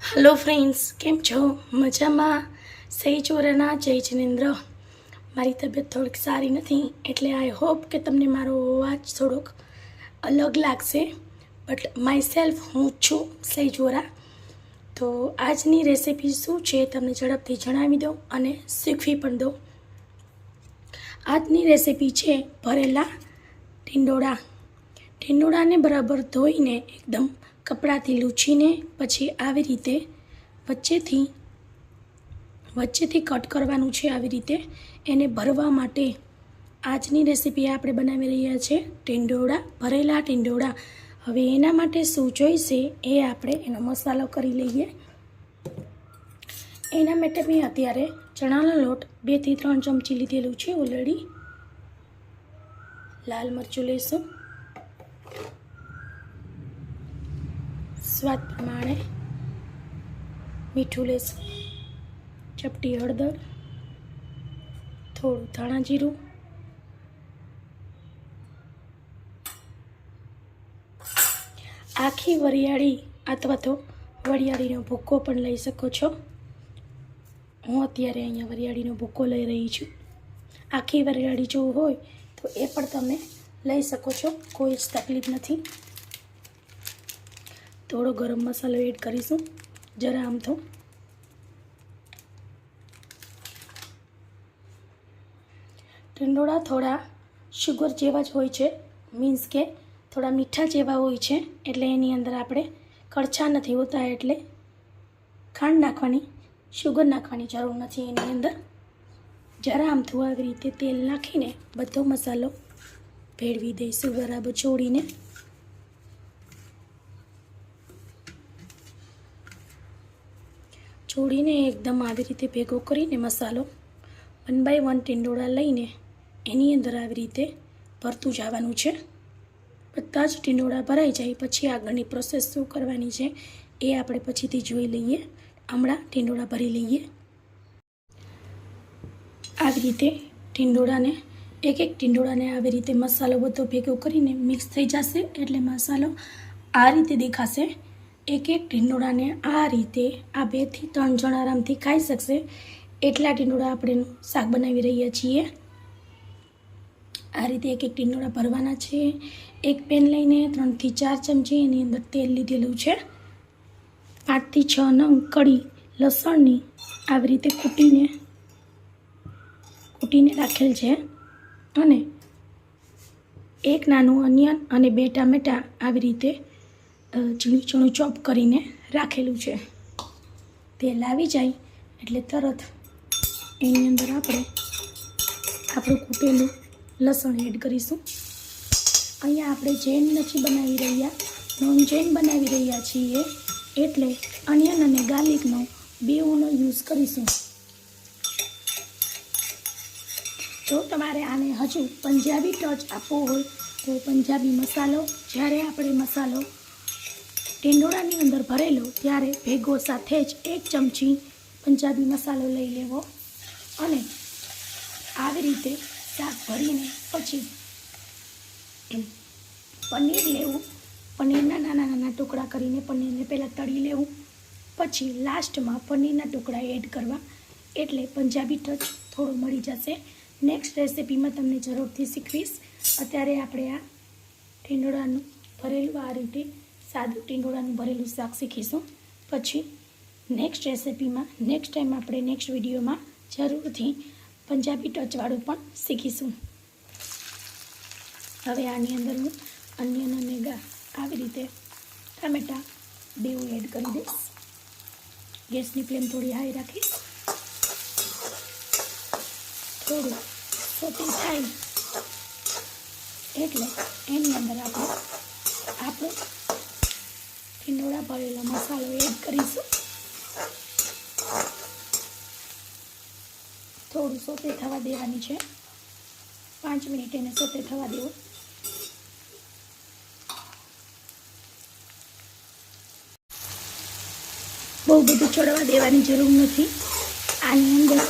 Hello friends, केम छो? मजामा? सही चोरना जय जिनेन्द्र। मारी तबियत थोड़ी सारी नहीं एटले आई होप के तमने मारो अवाज थोड़ोक अलग लागशे। बट माय सेल्फ हूँ छूँ सही चोरा। तो आजनी रेसिपी शू छे तमने झड़पथी जणावी दो अने शीखवी पण दो। आजनी रेसिपी छे भरेला टींडोळा। टींडोळाने बराबर धोईने एकदम कपड़ाथी लूछीने पछी आवी रीते वच्चेथी कट करवानुं छे। आवी रीते एने भरवा माटे आजनी रेसिपी आपणे बनावी रह्या छे टींडोळा, भरेला टींडोळा। हवे एना माटे शुं जोईशे ए आपणे एनो मसालो करी लईए। एना माटे मैं अत्यारे चणानो लोट 2 થી 3 चमची लीधेलुं छे ऑलरेडी। लाल मरचुं लईशुं, स्वाद प्रमाणे मीठું लेशुं, चपटी हळदर, थोड़ું धाणा जीरुं, आखी वरियाળી अथवा तो वरियाળીનો ભૂકો પણ લઈ શકો છો। હું અત્યારે અહીંયા વરિયાળીનો ભૂકો લઈ રહી છું। આખી વરિયાળી જો હોય તો એ પણ તમે લઈ શકો છો, કોઈ જ તકલીફ નથી। थोड़ो गरम मसालो एड करीशुं, जरा आमथो। टींडोळा थोड़ा शुगर जेवा ज होय छे, मीन्स के थोड़ा मीठा जेवा होय छे, एटले एनी अंदर आपणे कड़छा नहीं होता, एटले खांड नाखवानी, शुगर नाखवानी जरूर नहीं। एनी अंदर जरा आमथुं आवी रीते तेल नाखीने बधो मसालो भेळवी दईशुं, बराबर छोड़ीने। छोड़ीने एकदम आवी रीते भेगो करीने मसालो 1 बाय 1 टींडोळा लईने एनी अंदर आवी रीते भरतुं जवानुं छे। बधा ज टींडोळा भराई जाय पछी आगळनी प्रोसेस शुं करवानी छे ए आपणे पछीथी जोई लईए। हमणां टींडोळा भरी लईए। आवी रीते टींडोळाने एक टींडोळाने आवी रीते मसालो बधो भेगो करीने मिक्स थई जशे, एटले मसालो आ रीते देखाशे। एक टींडोळाने आ रीते आ 2 થી 3 जण आरामथी खाई शकशे एटला टींडोळा आपणे शाक बनावी रह्या छीए। आ रीते एक टींडोळा भरवाना छे। एक पेन लईने 3 થી 4 चमची एनी अंदर तेल लीधेलुं छे। 5 થી 6 नंग कड़ी लसणनी आवी रीते कूटीने राखेल छे अने एक नानुं ऑनियन अने 2 टामेटा आवी रीते झीणું झीणું चॉप करीने राखेलुं छे। तेल आवी जाय एटले तरत एनी अंदर आपणे आपणुं कूटेલું लसण एड करीशुं। अहींया आपणे जैन नथी बनावी रह्या, नॉन जैन बनावी रह्या छीए, एटले ऑनियन अने गार्लिकनो बेउनो यूज करीशुं। जो तमारे आने हजू पंजाबी टच आपवो होय तो पंजाबी मसालो ज्यारे आपणे मसालो टींडोळानी अंदर भरेलो त्यारे भेगो साथे ज 1 चमची पंजाबी मसालो लई लेवो अने आवी रीते शाक भरीने पछी पनीर लेवुं। पनीरना नाना नाना टुकड़ा करीने पनीरने पहेला तળી लेवुं, पछी लास्टमां पनीरना टुकड़ा एड करवा एटले पंजाबी टच थोड़ो मळी जशे। नेक्स्ट रेसिपीमां तमने जरूरथी शीखवीश। अत्यारे आपणे आ टींडोळानुं भरेલું आ रीते सादुं टींडोळानुं भरेલું શાક શીખીશું। પછી नेक्स्ट रेसिपीमां नेक्स्ट टाइम आपणे नेक्स्ट विडियोमां जरूरथी पंजाबी टचवाळुं पण શીખીશું। हवे आनी अंदर हूँ ऑनियन अने आवी रीते टामेटा बेउ एड करी दईश। गैसनी फ्लेम थोड़ी हाई राखीश। थोड़ुं सोटी थाय एटले एनी अंदर आपणे टींडोळा भरेलो मसालो एड करीशुं। थोड़ुं सोते थवा देवानी छे, 5 मिनिट एने सोते थवा देवो। बहु बधुं चढ़वा देवानी जरूर नथी। आनी अंदर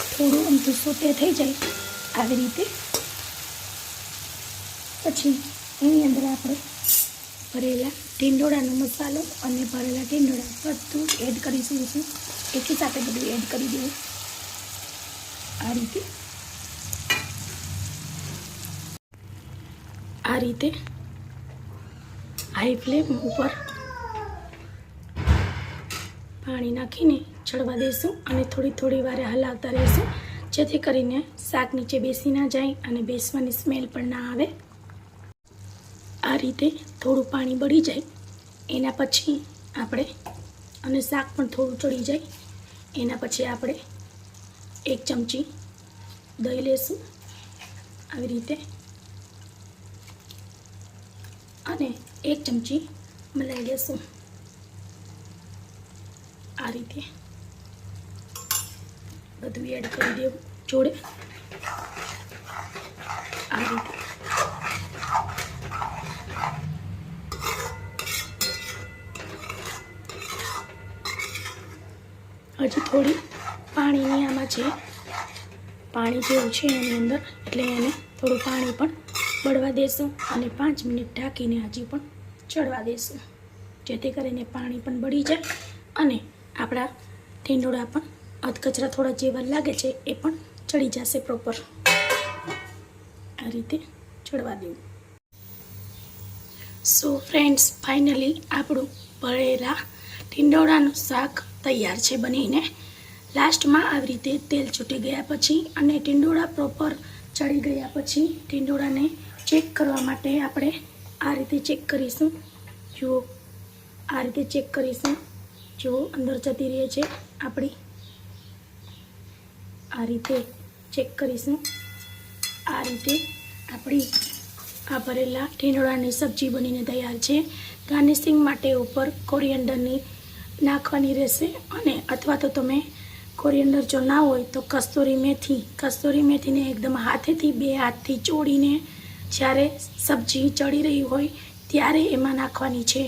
थोड़ुं अमथुं सोते थई जाय आवी रीते पछी एनी अंदर आपणे ભરેલા ટીંડોળાનો મસાલો અને ભરેલા ટીંડોળા બધું એડ કરી દઈશું. એકી સાથે બધું એડ કરી દેવું આ રીતે હાઈ ફ્લેમ ઉપર પાણી નાખીને ચડવા દઈશું અને થોડી વારે હલાવતા રહીશું, જેથી કરીને શાક નીચે બેસી ના જાય અને બેસવાની સ્મેલ પણ ના આવે. આ રીતે થોડું પાણી બળી જાય એના પછી આપણે, અને શાક પણ થોડું ચડી જાય એના પછી આપણે 1 ચમચી દહીં લેશું આવી રીતે, અને 1 ચમચી મલાઈ લેશું. આ રીતે બધું એડ કરી દેવું જોડે. આ રીતે હજી થોડી પાણીની આમાં છે, પાણી જેવું છે એની અંદર, એટલે એને થોડું પાણી પણ બળવા દેશું અને 5 મિનિટ ઢાંકીને હજી પણ ચડવા દેશું, જેથી કરીને પાણી પણ બળી જાય અને આપણા ટીંડોળા પણ અધકચરા થોડા જેવા લાગે છે એ પણ ચડી જશે પ્રોપર. આ રીતે ચડવા દેવું. સો ફ્રેન્ડ્સ, ફાઇનલી આપણું ભરેલા ટીંડોળાનું શાક તૈયાર છે બનીને. લાસ્ટમાં આવી રીતે તેલ છૂટી ગયા પછી અને ટીંડોળા પ્રોપર ચડી ગયા પછી ટીંડોળાને ચેક કરવા માટે આપણે આ રીતે ચેક કરીશું. જુઓ, આ રીતે ચેક કરીશું. જો અંદર જતી રહે છે આપણી, આ રીતે ચેક કરીશું. આ રીતે આપણી આ ભરેલા ટીંડોળાની સબ્જી બનીને તૈયાર છે. ગાર્નિશિંગ માટે ઉપર કોરિએન્ડરની નાખવાની રહેશે, અને અથવા તો તમે કોરિએન્ડર જો ના હોય તો કસ્તુરી મેથીને એકદમ હાથેથી 2 હાથથી ચોળીને જ્યારે સબ્જી ચડી રહી હોય ત્યારે એમાં નાખવાની છે.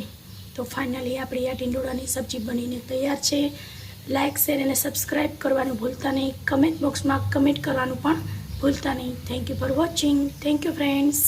તો ફાઇનલી આપણી આ ટીંડોળાની સબ્જી બનીને તૈયાર છે. લાઇક, શેર અને સબસ્ક્રાઈબ કરવાનું ભૂલતા નહીં. કમેન્ટ બોક્સમાં કમેન્ટ કરવાનું પણ ભૂલતા નહીં. Thank you for watching. Thank you friends.